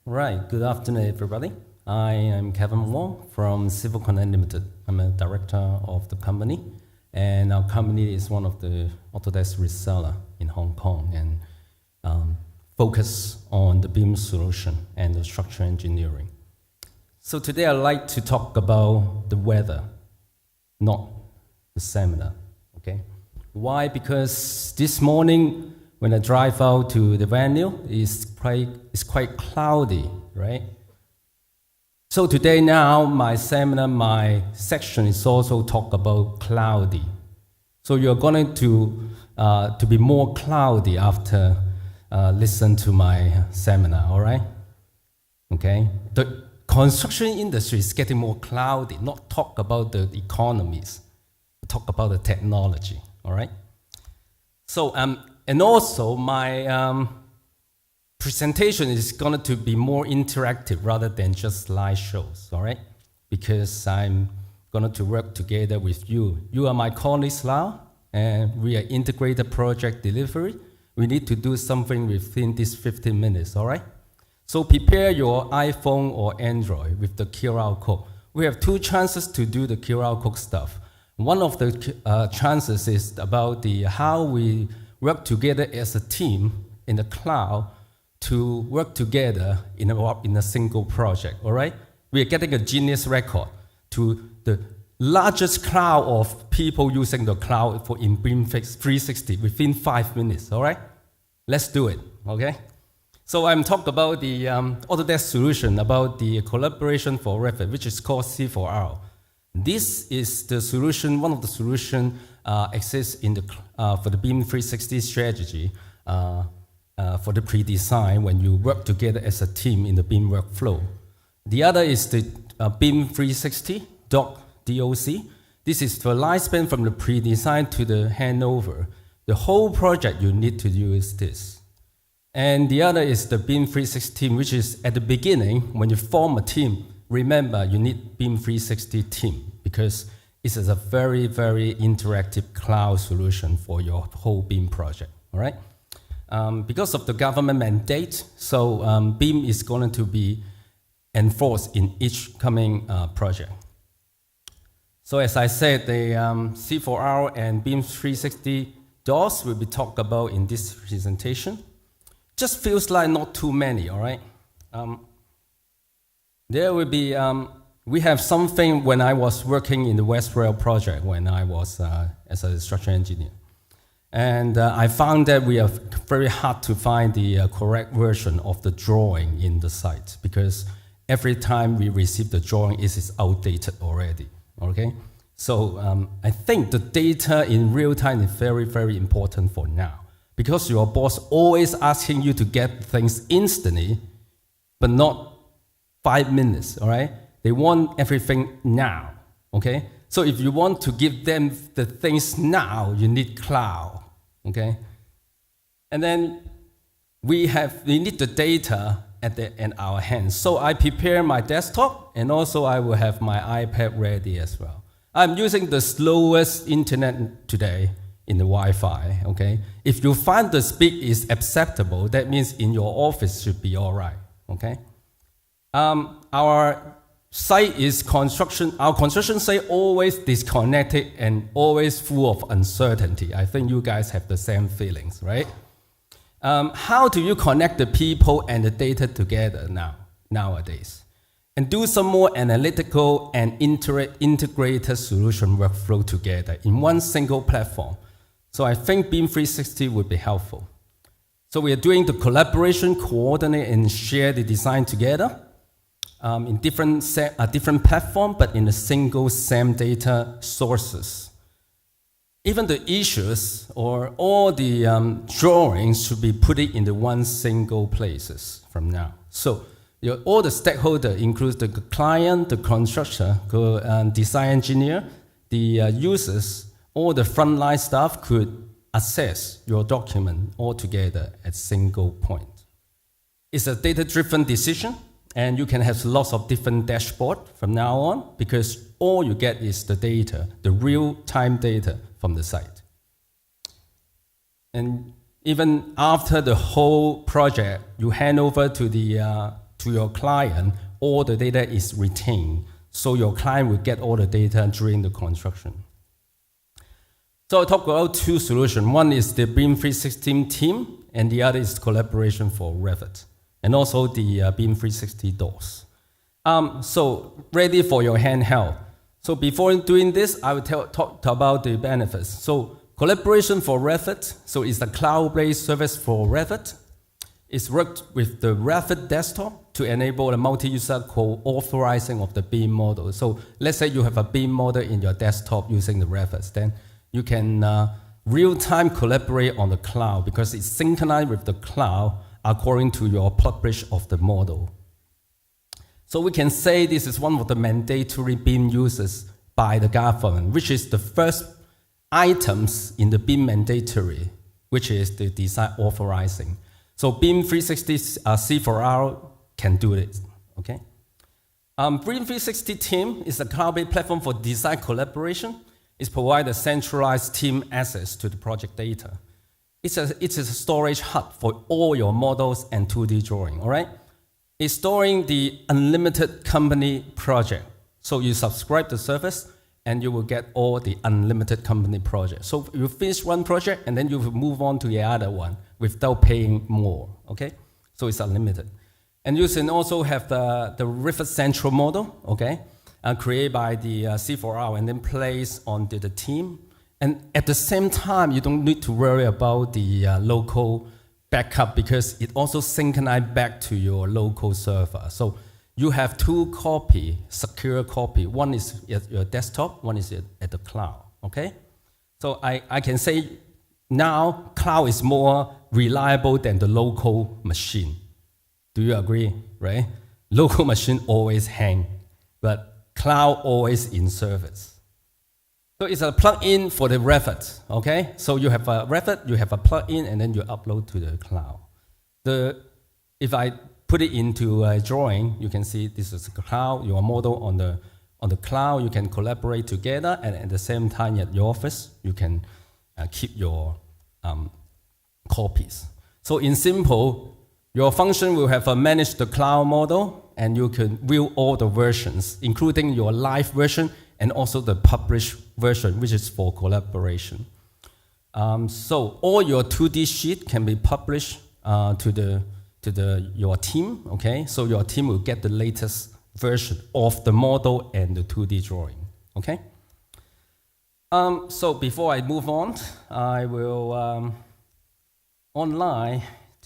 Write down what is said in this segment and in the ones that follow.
Right, good afternoon, everybody. I am Kevin Wong from CivilConnect Ltd. I'm a director of the company, and our company is one of the Autodesk reseller in Hong Kong and focus on the BIM solution and the structural engineering. So today I'd like to talk about the weather, not the seminar, okay? Why? Because this morning, when I drive out to the venue, it's quite cloudy, right? So today now, my seminar, my section is also talk about cloudy. So you're going to be more cloudy after listen to my seminar, all right? Okay? The construction industry is getting more cloudy, not talk about the economies, talk about the technology, all right? So, and also, my presentation is going to be more interactive rather than just slideshows, all right? Because I'm going to work together with you. You are my colleagues now, and we are integrated project delivery. We need to do something within these 15 minutes, all right? So prepare your iPhone or Android with the QR code. We have two chances to do the QR code stuff. One of the chances is about how we work together as a team in the cloud to work together in a single project, all right? We are getting a Guinness record to the largest crowd of people using the cloud for in BIM 360 within 5 minutes, all right? Let's do it, okay? So I'm talking about the Autodesk solution, about the collaboration for Revit, which is called C4R. This is the solution, one of the solutions exists in the, for the BIM 360 strategy for the pre-design when you work together as a team in the BIM workflow. The other is the BIM 360 doc. This is the lifespan from the pre-design to the handover. The whole project you need to use this. And the other is the BIM 360, which is at the beginning, when you form a team, remember you need BIM 360 team because this is a very, very interactive cloud solution for your whole BIM project, all right? Because of the government mandate, so BIM is going to be enforced in each coming project. So as I said, the C4R and BIM 360 DOS will be talked about in this presentation. Just feels like not too many, all right? There will be, we have something when I was working in the West Rail project when I was as a structural engineer. And I found that we are very hard to find the correct version of the drawing in the site because every time we receive the drawing, it is outdated already, okay? So I think the data in real time is very, very important for now because your boss always asking you to get things instantly, but not 5 minutes, all right? They want everything now, okay? So if you want to give them the things now, you need cloud, okay? And then we need the data in our hands. So I prepare my desktop, and also I will have my iPad ready as well. I'm using the slowest internet today in the Wi-Fi, okay? If you find the speed is acceptable, that means in your office should be all right, okay? Our site is our construction site always disconnected and always full of uncertainty. I think you guys have the same feelings, right? How do you connect the people and the data together nowadays? And do some more analytical and integrated solution workflow together in one single platform. So I think BIM 360 would be helpful. So we are doing the collaboration, coordinate, and share the design together. In different platform, but in a single same data sources. Even the issues or all the drawings should be put in the one single places from now. So all the stakeholders, includes the client, the constructor, design engineer, the users, all the frontline staff could access your document all together at single point. It's a data-driven decision. And you can have lots of different dashboards from now on because all you get is the data, the real-time data from the site. And even after the whole project, you hand over to to your client, all the data is retained. So your client will get all the data during the construction. So I talk about two solutions. One is the BIM 360 team, and the other is collaboration for Revit, and also the BIM 360 doors. So ready for your handheld. So before doing this, I will talk about the benefits. So collaboration for Revit, so it's a cloud-based service for Revit. It's worked with the Revit desktop to enable a multi-user co-authorizing of the BIM model. So let's say you have a BIM model in your desktop using the Revit, then you can real-time collaborate on the cloud because it's synchronized with the cloud according to your publish of the model. So we can say this is one of the mandatory BIM uses by the government, which is the first items in the BIM mandatory, which is the design authorizing. So BIM 360 C4R can do it, okay? BIM 360 team is a cloud-based platform for design collaboration. It provides a centralized team access to the project data. It's a storage hub for all your models and 2D drawing, all right? It's storing the unlimited company project. So you subscribe the service and you will get all the unlimited company projects. So you finish one project and then you will move on to the other one without paying more, okay? So it's unlimited. And you can also have the Revit Central model, okay? Created by the C4R and then placed on the team. And at the same time, you don't need to worry about the local backup because it also synchronizes back to your local server. So you have two copies, secure copy. One is at your desktop, one is at the cloud, okay? So I can say now cloud is more reliable than the local machine. Do you agree, right? Local machine always hang, but cloud always in service. So it's a plug-in for the Revit, okay? So you have a Revit, you have a plug-in, and then you upload to the cloud. If I put it into a drawing, you can see this is a cloud, your model on the cloud, you can collaborate together, and at the same time at your office, you can keep your copies. So in simple, your function will have a manage the cloud model, and you can view all the versions, including your live version and also the published version, which is for collaboration. So all your 2D sheet can be published to your team, okay? So your team will get the latest version of the model and the 2D drawing, okay? So before I move on, I will online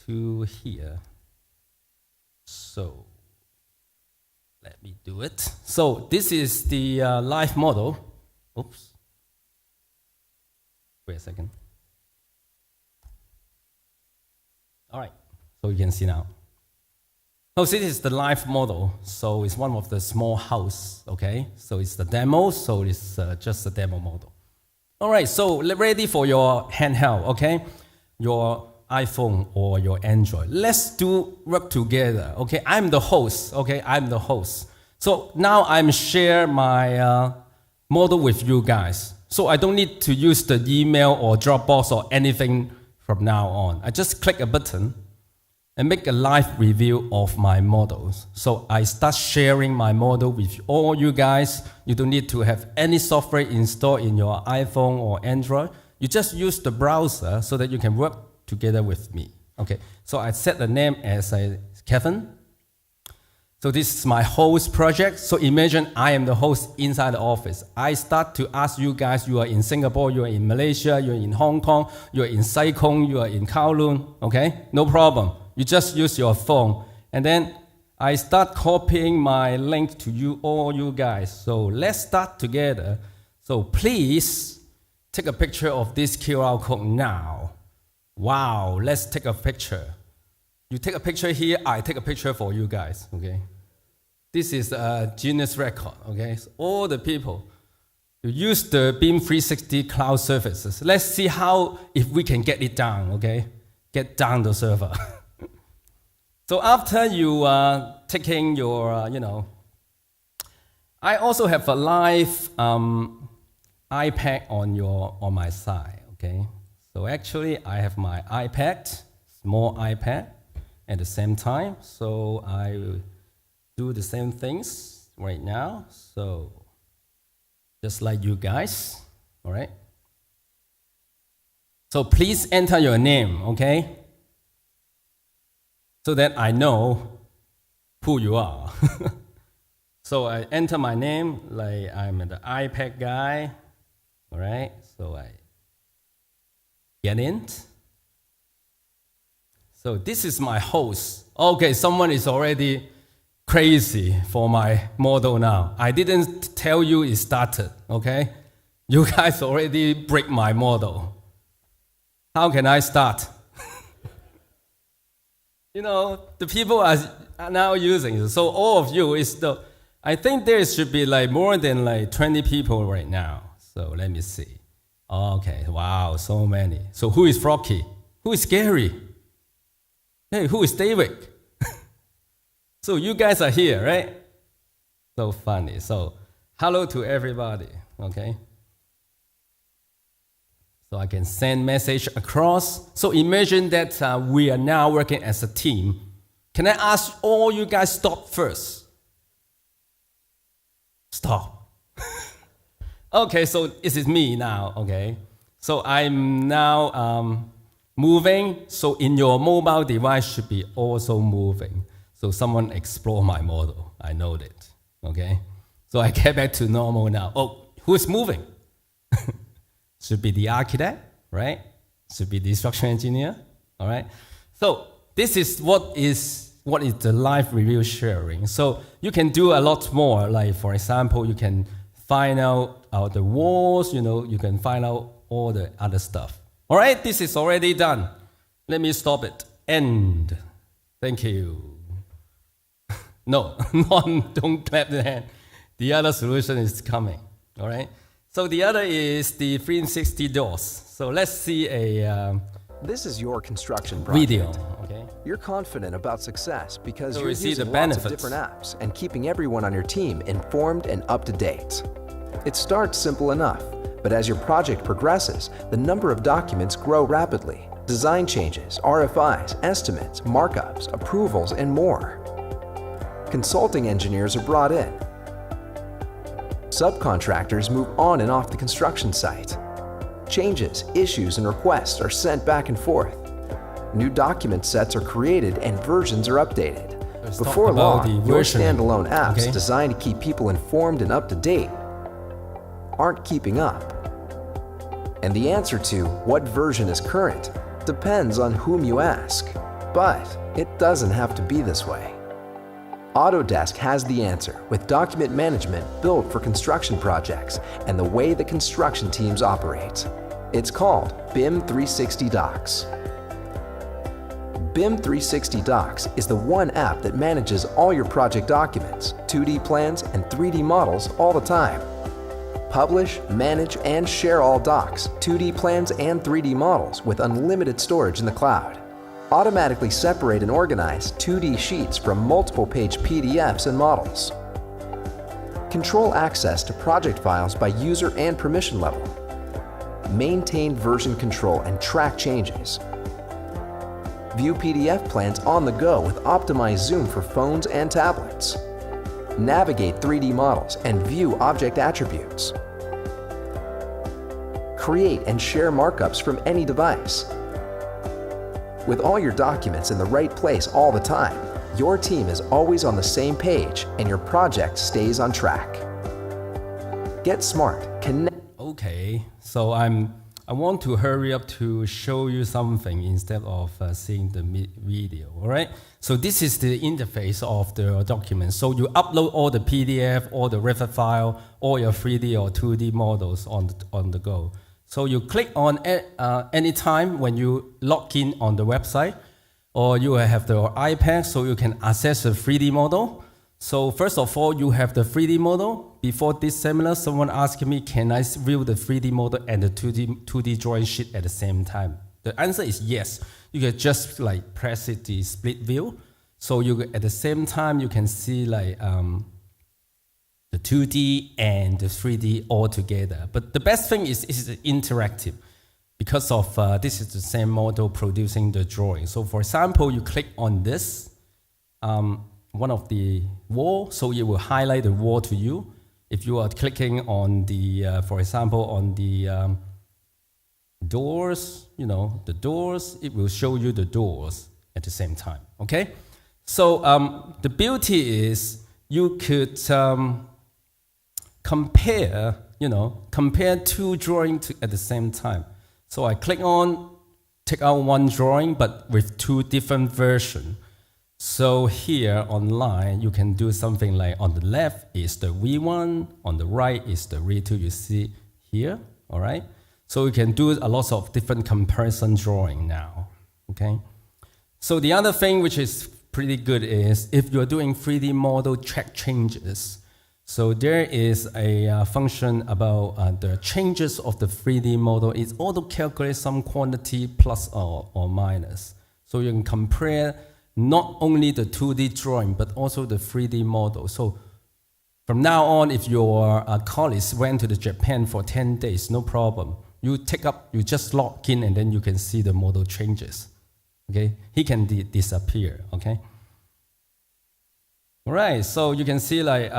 to here. So let me do it. So this is the live model. Oops. Wait a second. All right. So you can see now. So this is the live model. So it's one of the small house. Okay. So it's the demo. So it's just a demo model. All right. So ready for your handheld. Okay. Your iPhone or your Android. Let's do work together. Okay, I'm the host. Okay, I'm the host. So now I'm share my model with you guys. So I don't need to use the email or Dropbox or anything from now on. I just click a button and make a live review of my models. So I start sharing my model with all you guys. You don't need to have any software installed in your iPhone or Android. You just use the browser so that you can work together with me. Okay, so I set the name as Kevin. So this is my host project. So imagine I am the host inside the office. I start to ask you guys, you are in Singapore, you are in Malaysia, you are in Hong Kong, you are in Sai Kung, you are in Kowloon, okay? No problem. You just use your phone. And then I start copying my link to you, all you guys. So let's start together. So please take a picture of this QR code now. Wow, let's take a picture. You take a picture here, I take a picture for you guys, okay? This is a Guinness record, okay? So all the people, you use the BIM 360 cloud services. Let's see if we can get it down, okay? Get down the server. So after you taking your, I also have a live iPad on my side, okay? So actually, I have my iPad, small iPad, at the same time. So I will do the same things right now. So just like you guys, all right? So please enter your name, okay? So that I know who you are. So I enter my name, like I'm the iPad guy, all right? So I get in. So this is my host. Okay, someone is already crazy for my model now. I didn't tell you it started, okay? You guys already break my model. How can I start? You know, the people are now using it. So all of you I think there should be like more than like 20 people right now. So let me see. Okay, wow, so many. So who is Froggy? Who is Gary? Hey, who is David? So you guys are here, right? So funny. So hello to everybody, okay? So I can send message across. So imagine that we are now working as a team. Can I ask all you guys stop first? Stop. Okay, so this is me now, okay? So I'm now moving. So in your mobile device should be also moving. So someone explore my model. I know that, okay? So I get back to normal now. Oh, who's moving? Should be the architect, right? Should be the structural engineer, all right? So this is what is the live review sharing. So you can do a lot more. Like for example, you can find out the walls, you know, you can find out all the other stuff. All right, this is already done. Let me stop it. End. Thank you. No, don't clap the hand. The other solution is coming, all right? So the other is the 360 doors. So let's see a This is your construction project. video, okay? You're confident about success because So you're we see using the lots of benefits. different apps and keeping everyone on your team informed and up to date. It starts simple enough, but as your project progresses, the number of documents grow rapidly. Design changes, RFIs, estimates, markups, approvals, and more. Consulting engineers are brought in. Subcontractors move on and off the construction site. Changes, issues, and requests are sent back and forth. New document sets are created and versions are updated. Let's Before talk about long, the your versioning, standalone apps okay? designed to keep people informed and up to date aren't keeping up. And the answer to what version is current depends on whom you ask. But it doesn't have to be this way. Autodesk has the answer with document management built for construction projects and the way the construction teams operate. It's called BIM 360 Docs. BIM 360 Docs is the one app that manages all your project documents, 2D plans, and 3D models all the time. Publish, manage, and share all docs, 2D plans, and 3D models with unlimited storage in the cloud. Automatically separate and organize 2D sheets from multiple page PDFs and models. Control access to project files by user and permission level. Maintain version control and track changes. View PDF plans on the go with optimized zoom for phones and tablets. Navigate 3D models and view object attributes. Create and share markups from any device. With all your documents in the right place all the time, your team is always on the same page and your project stays on track. Get smart, connect. Okay, so I want to hurry up to show you something instead of seeing the video, all right? So this is the interface of the document. So you upload all the PDF, all the Revit file, all your 3D or 2D models on the go. So you click on any time when you log in on the website, or you have the iPad so you can access the 3D model. So first of all, you have the 3D model. Before this seminar, someone asked me, can I view the 3D model and the 2D drawing sheet at the same time? The answer is yes. You can just like press it, the split view. So you at the same time, you can see like the 2D and the 3D all together. But the best thing is it's interactive. because of this is the same model producing the drawing. So for example, you click on this, one of the wall, so it will highlight the wall to you. If you are clicking on the, for example, on the doors, you know, the doors, it will show you the doors at the same time, okay? So the beauty is you could compare, you know, compare two drawings at the same time. So I click on, take out one drawing, but with two different versions. So here online, you can do something like on the left is the V1, on the right is the V2 you see here, all right? So you can do a lot of different comparison drawing now, okay? So the other thing which is pretty good is if you're doing 3D model track changes. So there is a function about the changes of the 3D model. It auto calculates some quantity plus or minus. So you can compare not only the 2D drawing, but also the 3D model. So from now on, if your colleagues went to Japan for 10 days, no problem. You just log in and then you can see the model changes. Okay, he can disappear, okay? All right, so you can see like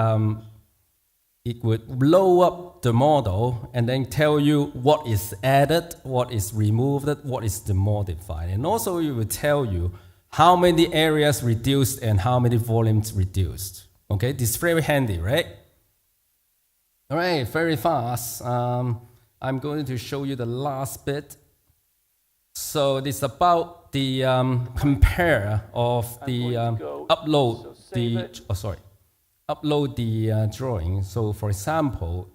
it would blow up the model and then tell you what is added, what is removed, what is modified. And also it will tell you how many areas reduced and how many volumes reduced. Okay, this is very handy, right? All right, very fast. I'm going to show you the last bit. So this is about the compare of the upload the drawing. So for example,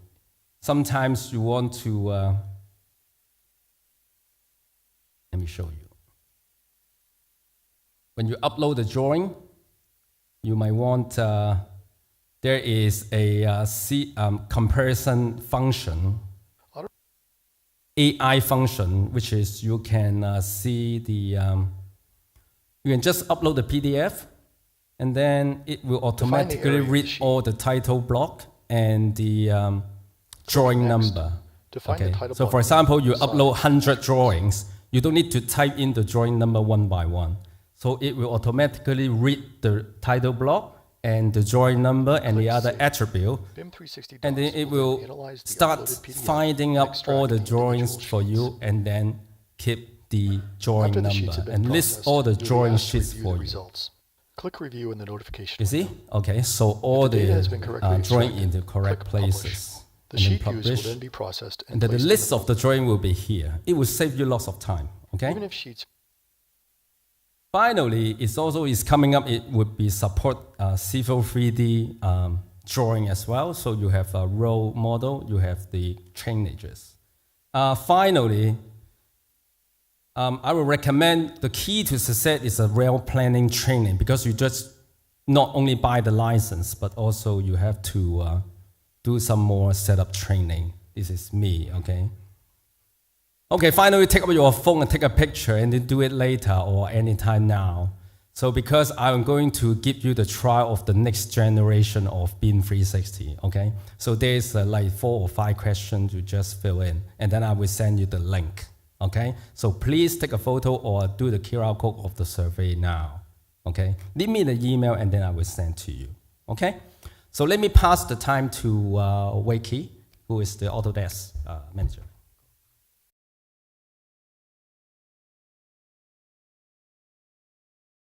sometimes you want to, let me show you. When you upload the drawing, you might want, there is a comparison function, AI function, which is you can see the, you can just upload the PDF, and then it will automatically read all the title block and the drawing number. Okay. So for example, you upload 100 drawings, you don't need to type in the drawing number one by one. So it will automatically read the title block and the drawing number and the other attribute, and then it will start finding up all the drawings for you and then keep the drawing number and list all the drawing sheets for you. Click review in the notification. You see? Okay, so all the drawing in the correct places. The sheet views will then be processed and then the list of the drawing will be here. It will save you lots of time. Okay. Even if sheets. Finally, it's also coming up. It would be support Civil 3D drawing as well. So you have a row model. You have the changes. Finally, I would recommend the key to success is a real planning training, because you just not only buy the license, but also you have to do some more setup training. This is me, okay? Okay, finally take up your phone and take a picture and then do it later or anytime now. So because I'm going to give you the trial of the next generation of BIM 360, okay? So there's like 4 or 5 questions you just fill in, and then I will send you the link. Okay, so please take a photo or do the QR code of the survey now. Okay, leave me the email and then I will send to you. Okay, so let me pass the time to Wakey, who is the Autodesk manager.